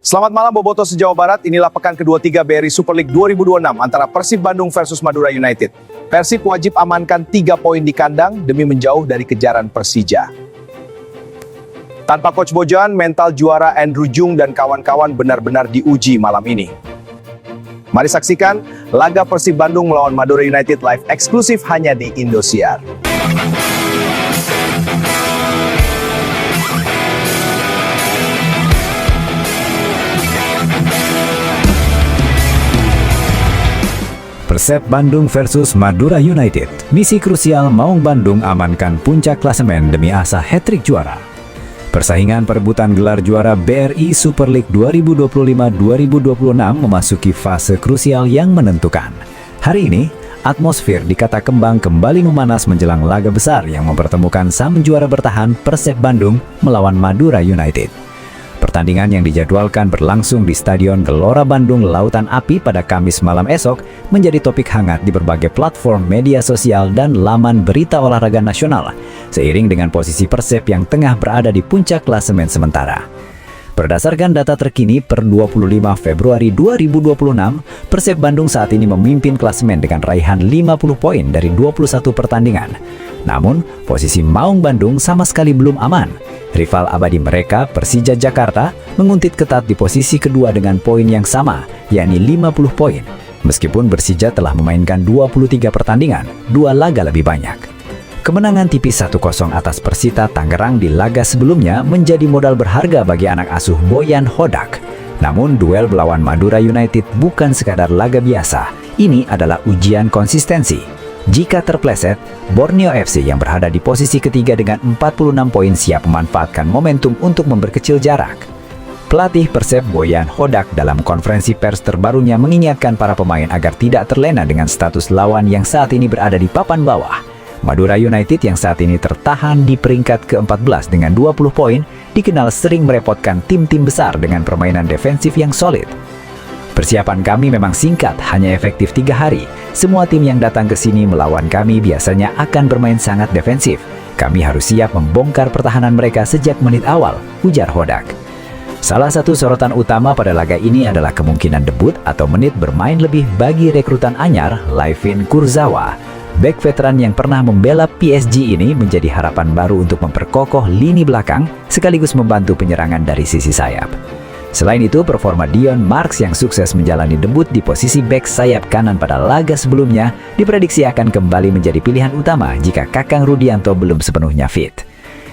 Selamat malam Boboto se-Jawa Barat, inilah pekan kedua-tiga BRI Super League 2026 antara Persib Bandung versus Madura United. Persib wajib amankan 3 poin di kandang demi menjauh dari kejaran Persija. Tanpa Coach Bojan, mental juara Andrew Jung dan kawan-kawan benar-benar diuji malam ini. Mari saksikan laga Persib Bandung melawan Madura United live eksklusif hanya di Indosiar. Persib Bandung versus Madura United. Misi krusial Maung Bandung amankan puncak klasemen demi asa hat-trick juara. Persaingan perebutan gelar juara BRI Super League 2025-2026 memasuki fase krusial yang menentukan. Hari ini, atmosfer di Kata Kembang kembali memanas menjelang laga besar yang mempertemukan sang juara bertahan Persib Bandung melawan Madura United. Pertandingan yang dijadwalkan berlangsung di Stadion Gelora Bandung Lautan Api pada Kamis malam esok menjadi topik hangat di berbagai platform media sosial dan laman berita olahraga nasional, seiring dengan posisi Persib yang tengah berada di puncak klasemen sementara. Berdasarkan data terkini per 25 Februari 2026, Persib Bandung saat ini memimpin klasemen dengan raihan 50 poin dari 21 pertandingan. Namun, posisi Maung Bandung sama sekali belum aman. Rival abadi mereka, Persija Jakarta, menguntit ketat di posisi kedua dengan poin yang sama, yakni 50 poin. Meskipun Persija telah memainkan 23 pertandingan, 2 laga lebih banyak. Kemenangan tipis 1-0 atas Persita Tangerang di laga sebelumnya menjadi modal berharga bagi anak asuh Boyan Hodak. Namun duel melawan Madura United bukan sekadar laga biasa, ini adalah ujian konsistensi. Jika terpleset, Borneo FC yang berada di posisi ketiga dengan 46 poin siap memanfaatkan momentum untuk memperkecil jarak. Pelatih Persib Boyan Hodak dalam konferensi pers terbarunya mengingatkan para pemain agar tidak terlena dengan status lawan yang saat ini berada di papan bawah. Madura United yang saat ini tertahan di peringkat ke-14 dengan 20 poin dikenal sering merepotkan tim-tim besar dengan permainan defensif yang solid. Persiapan kami memang singkat, hanya efektif 3 hari. Semua tim yang datang ke sini melawan kami biasanya akan bermain sangat defensif. Kami harus siap membongkar pertahanan mereka sejak menit awal, ujar Hodak. Salah satu sorotan utama pada laga ini adalah kemungkinan debut atau menit bermain lebih bagi rekrutan anyar, Laifin Kurzawa. Bek veteran yang pernah membela PSG ini menjadi harapan baru untuk memperkokoh lini belakang sekaligus membantu penyerangan dari sisi sayap. Selain itu, performa Dion Marks yang sukses menjalani debut di posisi bek sayap kanan pada laga sebelumnya diprediksi akan kembali menjadi pilihan utama jika Kakang Rudianto belum sepenuhnya fit.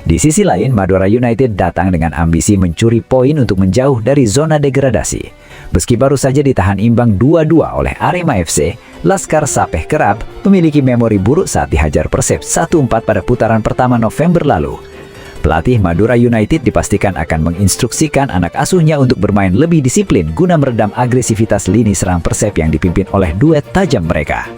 Di sisi lain, Madura United datang dengan ambisi mencuri poin untuk menjauh dari zona degradasi. Meski baru saja ditahan imbang 2-2 oleh Arema FC, Laskar Sapeh Kerap memiliki memori buruk saat dihajar Persib 1-4 pada putaran pertama November lalu. Pelatih Madura United dipastikan akan menginstruksikan anak asuhnya untuk bermain lebih disiplin guna meredam agresivitas lini serang Persib yang dipimpin oleh duet tajam mereka.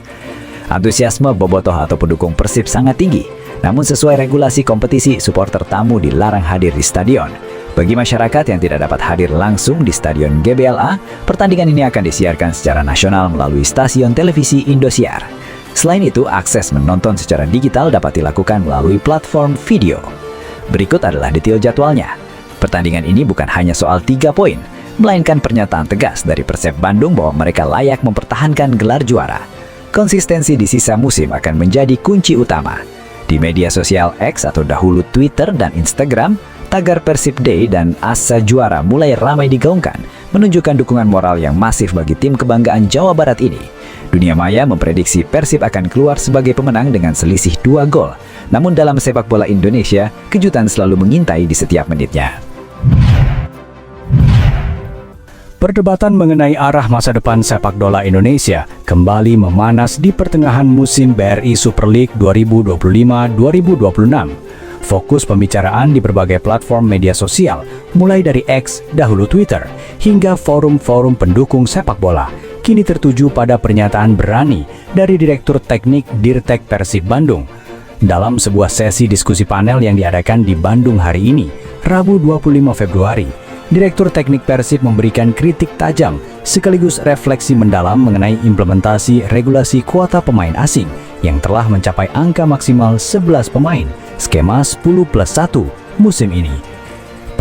Antusiasme bobotoh atau pendukung Persib sangat tinggi, namun sesuai regulasi kompetisi, supporter tamu dilarang hadir di stadion. Bagi masyarakat yang tidak dapat hadir langsung di Stadion GBLA, pertandingan ini akan disiarkan secara nasional melalui stasiun televisi Indosiar. Selain itu, akses menonton secara digital dapat dilakukan melalui platform video. Berikut adalah detail jadwalnya. Pertandingan ini bukan hanya soal 3 poin, melainkan pernyataan tegas dari Persib Bandung bahwa mereka layak mempertahankan gelar juara. Konsistensi di sisa musim akan menjadi kunci utama. Di media sosial X atau dahulu Twitter dan Instagram, tagar Persib Day dan Asa Juara mulai ramai digaungkan, menunjukkan dukungan moral yang masif bagi tim kebanggaan Jawa Barat ini. Dunia maya memprediksi Persib akan keluar sebagai pemenang dengan selisih 2 gol. Namun dalam sepak bola Indonesia, kejutan selalu mengintai di setiap menitnya. Perdebatan mengenai arah masa depan sepak bola Indonesia kembali memanas di pertengahan musim BRI Super League 2025-2026. Fokus pembicaraan di berbagai platform media sosial, mulai dari X, dahulu Twitter, hingga forum-forum pendukung sepak bola, kini tertuju pada pernyataan berani dari Direktur Teknik Dirtek Persib Bandung. Dalam sebuah sesi diskusi panel yang diadakan di Bandung hari ini, Rabu 25 Februari, Direktur Teknik Persib memberikan kritik tajam sekaligus refleksi mendalam mengenai implementasi regulasi kuota pemain asing yang telah mencapai angka maksimal 11 pemain, skema 10+1 musim ini.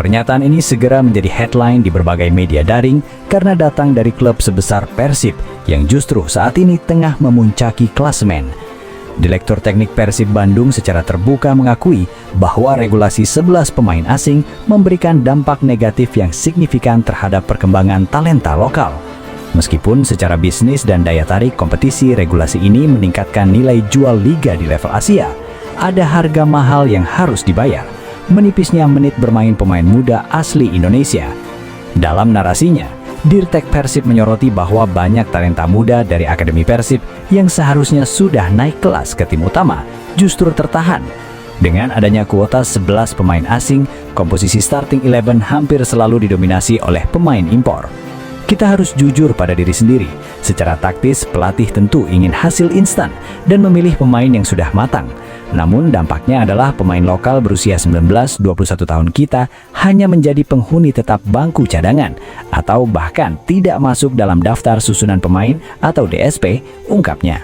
Pernyataan ini segera menjadi headline di berbagai media daring karena datang dari klub sebesar Persib yang justru saat ini tengah memuncaki klasemen. Direktur Teknik Persib Bandung secara terbuka mengakui bahwa regulasi 11 pemain asing memberikan dampak negatif yang signifikan terhadap perkembangan talenta lokal. Meskipun secara bisnis dan daya tarik kompetisi regulasi ini meningkatkan nilai jual liga di level Asia, ada harga mahal yang harus dibayar. Menipisnya menit bermain pemain muda asli Indonesia. Dalam narasinya, Dirtek Persib menyoroti bahwa banyak talenta muda dari Akademi Persib yang seharusnya sudah naik kelas ke tim utama justru tertahan. Dengan adanya kuota 11 pemain asing, komposisi starting 11 hampir selalu didominasi oleh pemain impor. Kita harus jujur pada diri sendiri. Secara taktis, pelatih tentu ingin hasil instan dan memilih pemain yang sudah matang. Namun dampaknya adalah pemain lokal berusia 19-21 tahun kita hanya menjadi penghuni tetap bangku cadangan atau bahkan tidak masuk dalam daftar susunan pemain atau DSP, ungkapnya.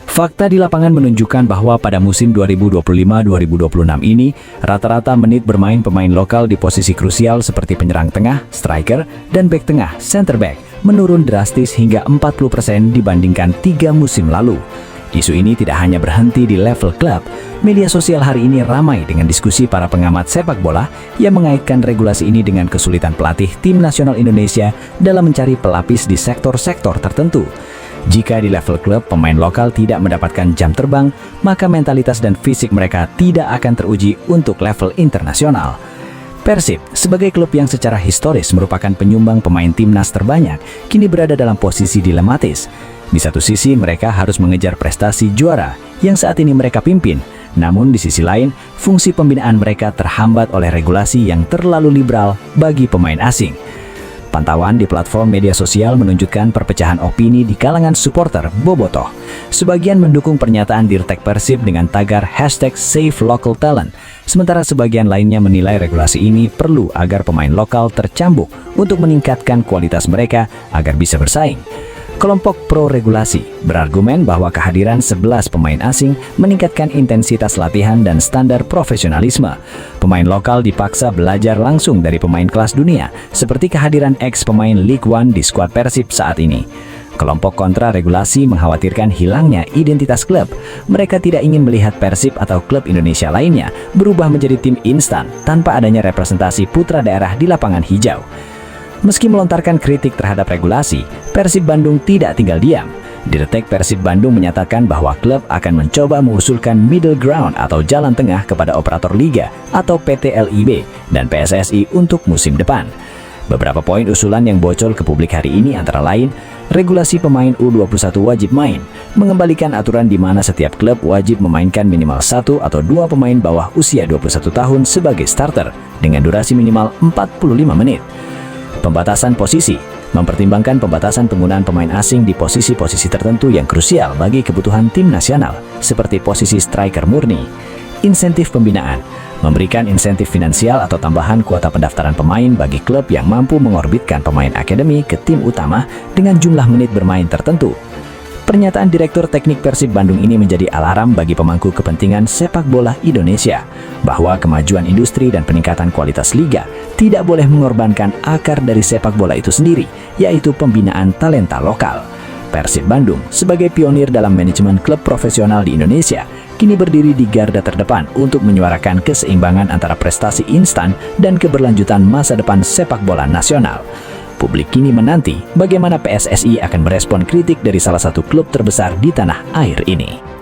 Fakta di lapangan menunjukkan bahwa pada musim 2025-2026 ini, rata-rata menit bermain pemain lokal di posisi krusial seperti penyerang tengah, striker, dan bek tengah, center back, menurun drastis hingga 40% dibandingkan 3 musim lalu. Isu ini tidak hanya berhenti di level klub. Media sosial hari ini ramai dengan diskusi para pengamat sepak bola yang mengaitkan regulasi ini dengan kesulitan pelatih tim nasional Indonesia dalam mencari pelapis di sektor-sektor tertentu. Jika di level klub pemain lokal tidak mendapatkan jam terbang, maka mentalitas dan fisik mereka tidak akan teruji untuk level internasional. Persib, sebagai klub yang secara historis merupakan penyumbang pemain timnas terbanyak, kini berada dalam posisi dilematis. Di satu sisi mereka harus mengejar prestasi juara yang saat ini mereka pimpin. Namun di sisi lain, fungsi pembinaan mereka terhambat oleh regulasi yang terlalu liberal bagi pemain asing. Pantauan di platform media sosial menunjukkan perpecahan opini di kalangan supporter Bobotoh. Sebagian mendukung pernyataan Dirtek Persib dengan tagar #SaveLocalTalent, sementara sebagian lainnya menilai regulasi ini perlu agar pemain lokal tercambuk untuk meningkatkan kualitas mereka agar bisa bersaing. Kelompok pro-regulasi berargumen bahwa kehadiran 11 pemain asing meningkatkan intensitas latihan dan standar profesionalisme. Pemain lokal dipaksa belajar langsung dari pemain kelas dunia, seperti kehadiran ex-pemain League One di skuad Persib saat ini. Kelompok kontra regulasi mengkhawatirkan hilangnya identitas klub. Mereka tidak ingin melihat Persib atau klub Indonesia lainnya berubah menjadi tim instan tanpa adanya representasi putra daerah di lapangan hijau. Meski melontarkan kritik terhadap regulasi, Persib Bandung tidak tinggal diam. Dirtek Persib Bandung menyatakan bahwa klub akan mencoba mengusulkan middle ground atau jalan tengah kepada operator liga atau PT LIB dan PSSI untuk musim depan. Beberapa poin usulan yang bocor ke publik hari ini antara lain, regulasi pemain U21 wajib main, mengembalikan aturan di mana setiap klub wajib memainkan minimal 1 atau 2 pemain bawah usia 21 tahun sebagai starter dengan durasi minimal 45 menit. Pembatasan posisi, mempertimbangkan pembatasan penggunaan pemain asing di posisi-posisi tertentu yang krusial bagi kebutuhan tim nasional, seperti posisi striker murni. Insentif pembinaan, memberikan insentif finansial atau tambahan kuota pendaftaran pemain bagi klub yang mampu mengorbitkan pemain akademi ke tim utama dengan jumlah menit bermain tertentu. Pernyataan Direktur Teknik Persib Bandung ini menjadi alarm bagi pemangku kepentingan sepak bola Indonesia, bahwa kemajuan industri dan peningkatan kualitas liga tidak boleh mengorbankan akar dari sepak bola itu sendiri, yaitu pembinaan talenta lokal. Persib Bandung, sebagai pionir dalam manajemen klub profesional di Indonesia, kini berdiri di garda terdepan untuk menyuarakan keseimbangan antara prestasi instan dan keberlanjutan masa depan sepak bola nasional. Publik kini menanti bagaimana PSSI akan merespon kritik dari salah satu klub terbesar di tanah air ini.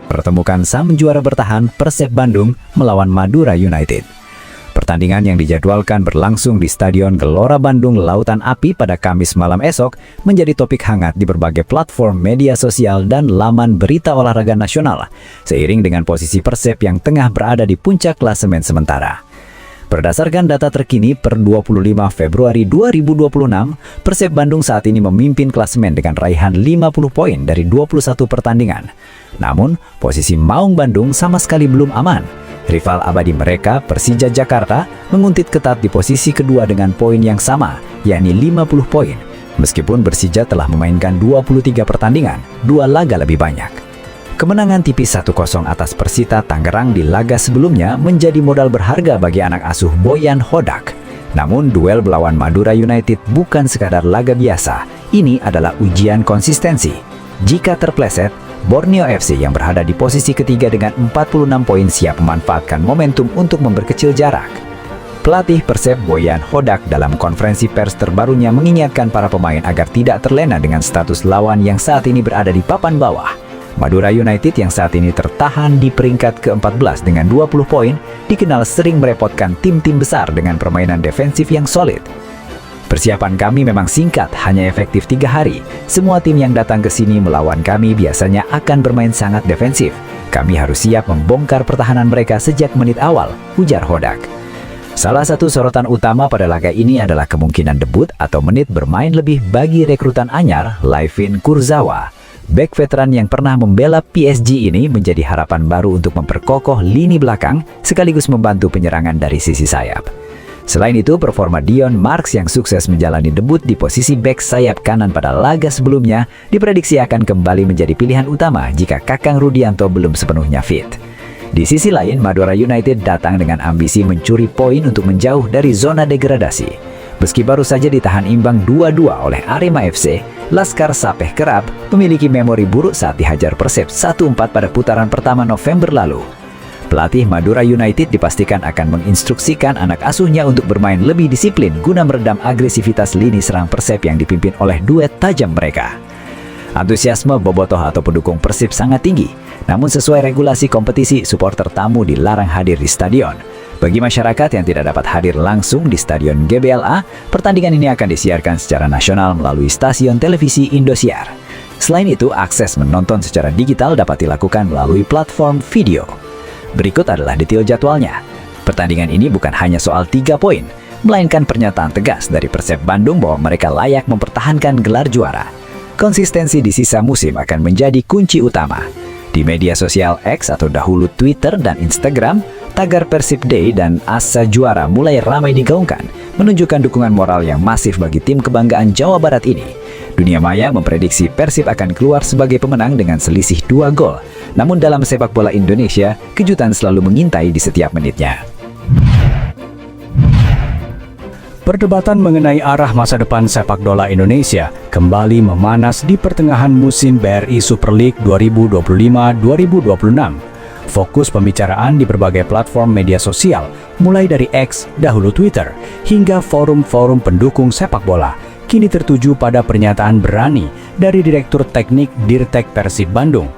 Pertemukan sang juara bertahan Persib Bandung melawan Madura United. Pertandingan yang dijadwalkan berlangsung di Stadion Gelora Bandung Lautan Api pada Kamis malam esok menjadi topik hangat di berbagai platform media sosial dan laman berita olahraga nasional, seiring dengan posisi Persib yang tengah berada di puncak klasemen sementara. Berdasarkan data terkini per 25 Februari 2026, Persib Bandung saat ini memimpin klasemen dengan raihan 50 poin dari 21 pertandingan. Namun, posisi Maung Bandung sama sekali belum aman. Rival abadi mereka, Persija Jakarta, menguntit ketat di posisi kedua dengan poin yang sama, yakni 50 poin. Meskipun Persija telah memainkan 23 pertandingan, 2 laga lebih banyak. Kemenangan tipis 1-0 atas Persita Tangerang di laga sebelumnya menjadi modal berharga bagi anak asuh Boyan Hodak. Namun duel melawan Madura United bukan sekadar laga biasa, ini adalah ujian konsistensi. Jika terpleset, Borneo FC yang berada di posisi ketiga dengan 46 poin siap memanfaatkan momentum untuk memperkecil jarak. Pelatih Persib Boyan Hodak dalam konferensi pers terbarunya mengingatkan para pemain agar tidak terlena dengan status lawan yang saat ini berada di papan bawah. Madura United yang saat ini tertahan di peringkat ke-14 dengan 20 poin dikenal sering merepotkan tim-tim besar dengan permainan defensif yang solid. Persiapan kami memang singkat, hanya efektif 3 hari. Semua tim yang datang ke sini melawan kami biasanya akan bermain sangat defensif. Kami harus siap membongkar pertahanan mereka sejak menit awal, ujar Hodak. Salah satu sorotan utama pada laga ini adalah kemungkinan debut atau menit bermain lebih bagi rekrutan anyar, Layvin Kurzawa. Bek veteran yang pernah membela PSG ini menjadi harapan baru untuk memperkokoh lini belakang sekaligus membantu penyerangan dari sisi sayap. Selain itu, performa Dion Marks yang sukses menjalani debut di posisi bek sayap kanan pada laga sebelumnya diprediksi akan kembali menjadi pilihan utama jika Kakang Rudianto belum sepenuhnya fit. Di sisi lain, Madura United datang dengan ambisi mencuri poin untuk menjauh dari zona degradasi. Meski baru saja ditahan imbang 2-2 oleh Arema FC, Laskar Sapeh Kerap memiliki memori buruk saat dihajar Persib 1-4 pada putaran pertama November lalu. Pelatih Madura United dipastikan akan menginstruksikan anak asuhnya untuk bermain lebih disiplin guna meredam agresivitas lini serang Persib yang dipimpin oleh duet tajam mereka. Antusiasme bobotoh atau pendukung Persib sangat tinggi, namun sesuai regulasi kompetisi, supporter tamu dilarang hadir di stadion. Bagi masyarakat yang tidak dapat hadir langsung di Stadion GBLA, pertandingan ini akan disiarkan secara nasional melalui stasiun televisi Indosiar. Selain itu, akses menonton secara digital dapat dilakukan melalui platform video. Berikut adalah detail jadwalnya. Pertandingan ini bukan hanya soal 3 poin, melainkan pernyataan tegas dari Persib Bandung bahwa mereka layak mempertahankan gelar juara. Konsistensi di sisa musim akan menjadi kunci utama. Di media sosial X atau dahulu Twitter dan Instagram, tagar Persib Day dan Asa Juara mulai ramai digaungkan, menunjukkan dukungan moral yang masif bagi tim kebanggaan Jawa Barat ini. Dunia maya memprediksi Persib akan keluar sebagai pemenang dengan selisih 2 gol. Namun dalam sepak bola Indonesia, kejutan selalu mengintai di setiap menitnya. Perdebatan mengenai arah masa depan sepak bola Indonesia kembali memanas di pertengahan musim BRI Super League 2025-2026. Fokus pembicaraan di berbagai platform media sosial, mulai dari X, dahulu Twitter, hingga forum-forum pendukung sepak bola, kini tertuju pada pernyataan berani dari Direktur Teknik Dirtek Persib Bandung.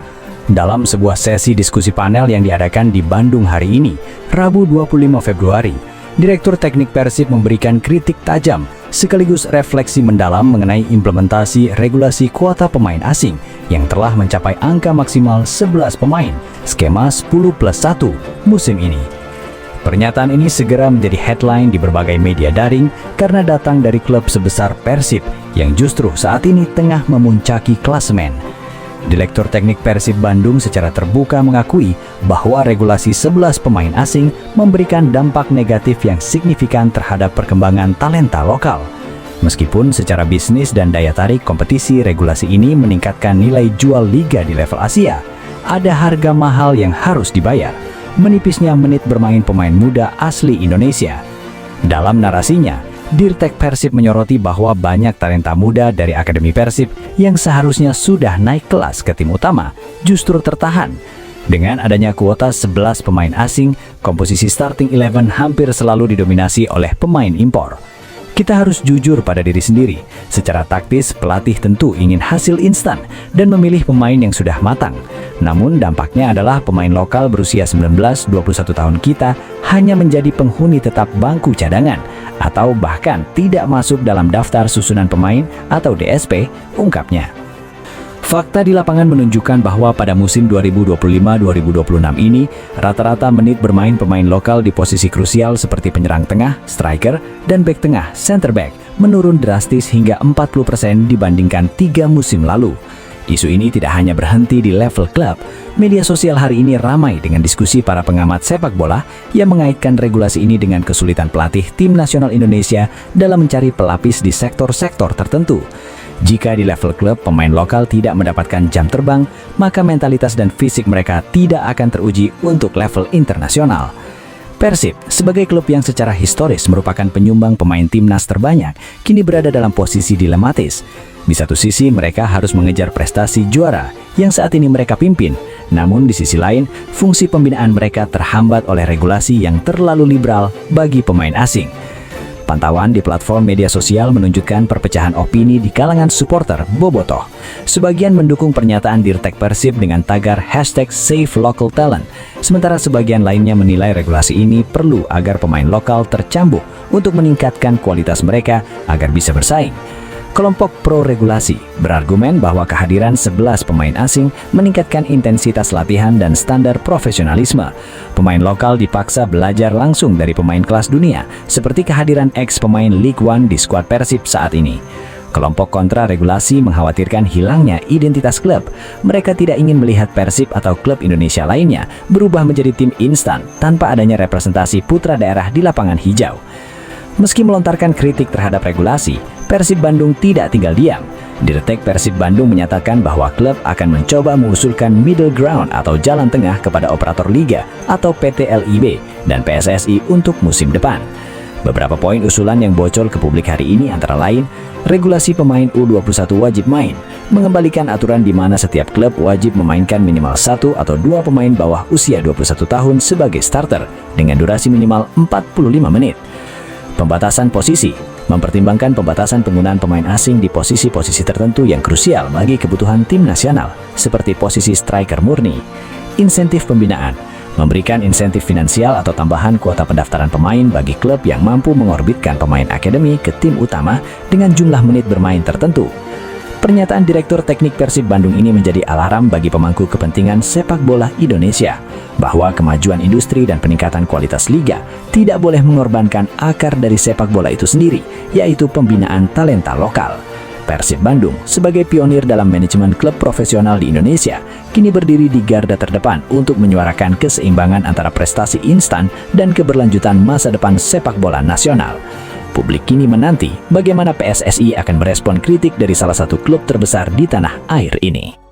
Dalam sebuah sesi diskusi panel yang diadakan di Bandung hari ini, Rabu 25 Februari, Direktur Teknik Persib memberikan kritik tajam sekaligus refleksi mendalam mengenai implementasi regulasi kuota pemain asing yang telah mencapai angka maksimal 11 pemain, skema 10+1 musim ini. Pernyataan ini segera menjadi headline di berbagai media daring karena datang dari klub sebesar Persib yang justru saat ini tengah memuncaki klasemen. Direktur Teknik Persib Bandung secara terbuka mengakui bahwa regulasi 11 pemain asing memberikan dampak negatif yang signifikan terhadap perkembangan talenta lokal. Meskipun secara bisnis dan daya tarik kompetisi regulasi ini meningkatkan nilai jual liga di level Asia, ada harga mahal yang harus dibayar, menipisnya menit bermain pemain muda asli Indonesia. Dalam narasinya, Dirtek Persib menyoroti bahwa banyak talenta muda dari Akademi Persib yang seharusnya sudah naik kelas ke tim utama justru tertahan. Dengan adanya kuota 11 pemain asing, komposisi starting 11 hampir selalu didominasi oleh pemain impor. Kita harus jujur pada diri sendiri. Secara taktis, pelatih tentu ingin hasil instan dan memilih pemain yang sudah matang. Namun dampaknya adalah pemain lokal berusia 19-21 tahun kita hanya menjadi penghuni tetap bangku cadangan atau bahkan tidak masuk dalam daftar susunan pemain atau DSP, ungkapnya. Fakta di lapangan menunjukkan bahwa pada musim 2025-2026 ini, rata-rata menit bermain pemain lokal di posisi krusial seperti penyerang tengah, striker, dan bek tengah, center back, menurun drastis hingga 40% dibandingkan 3 musim lalu. Isu ini tidak hanya berhenti di level klub. Media sosial hari ini ramai dengan diskusi para pengamat sepak bola yang mengaitkan regulasi ini dengan kesulitan pelatih tim nasional Indonesia dalam mencari pelapis di sektor-sektor tertentu. Jika di level klub pemain lokal tidak mendapatkan jam terbang, maka mentalitas dan fisik mereka tidak akan teruji untuk level internasional. Persib, sebagai klub yang secara historis merupakan penyumbang pemain timnas terbanyak, kini berada dalam posisi dilematis. Di satu sisi mereka harus mengejar prestasi juara yang saat ini mereka pimpin, namun di sisi lain, fungsi pembinaan mereka terhambat oleh regulasi yang terlalu liberal bagi pemain asing. Pantauan di platform media sosial menunjukkan perpecahan opini di kalangan supporter Bobotoh. Sebagian mendukung pernyataan Dirtek Persib dengan tagar #SaveLocalTalent, sementara sebagian lainnya menilai regulasi ini perlu agar pemain lokal tercambuk untuk meningkatkan kualitas mereka agar bisa bersaing. Kelompok pro-regulasi berargumen bahwa kehadiran 11 pemain asing meningkatkan intensitas latihan dan standar profesionalisme. Pemain lokal dipaksa belajar langsung dari pemain kelas dunia, seperti kehadiran ex-pemain League One di skuad Persib saat ini. Kelompok kontra regulasi mengkhawatirkan hilangnya identitas klub. Mereka tidak ingin melihat Persib atau klub Indonesia lainnya berubah menjadi tim instan tanpa adanya representasi putra daerah di lapangan hijau. Meski melontarkan kritik terhadap regulasi, Persib Bandung tidak tinggal diam. Dirtek Persib Bandung menyatakan bahwa klub akan mencoba mengusulkan middle ground atau jalan tengah kepada operator liga atau PT LIB dan PSSI untuk musim depan. Beberapa poin usulan yang bocor ke publik hari ini antara lain, regulasi pemain U21 wajib main, mengembalikan aturan di mana setiap klub wajib memainkan minimal 1 atau 2 pemain bawah usia 21 tahun sebagai starter dengan durasi minimal 45 menit. Pembatasan posisi, mempertimbangkan pembatasan penggunaan pemain asing di posisi-posisi tertentu yang krusial bagi kebutuhan tim nasional, seperti posisi striker murni. Insentif pembinaan, memberikan insentif finansial atau tambahan kuota pendaftaran pemain bagi klub yang mampu mengorbitkan pemain akademi ke tim utama dengan jumlah menit bermain tertentu. Pernyataan Direktur Teknik Persib Bandung ini menjadi alarm bagi pemangku kepentingan sepak bola Indonesia, bahwa kemajuan industri dan peningkatan kualitas liga tidak boleh mengorbankan akar dari sepak bola itu sendiri, yaitu pembinaan talenta lokal. Persib Bandung, sebagai pionir dalam manajemen klub profesional di Indonesia, kini berdiri di garda terdepan untuk menyuarakan keseimbangan antara prestasi instan dan keberlanjutan masa depan sepak bola nasional. Publik kini menanti bagaimana PSSI akan merespon kritik dari salah satu klub terbesar di tanah air ini.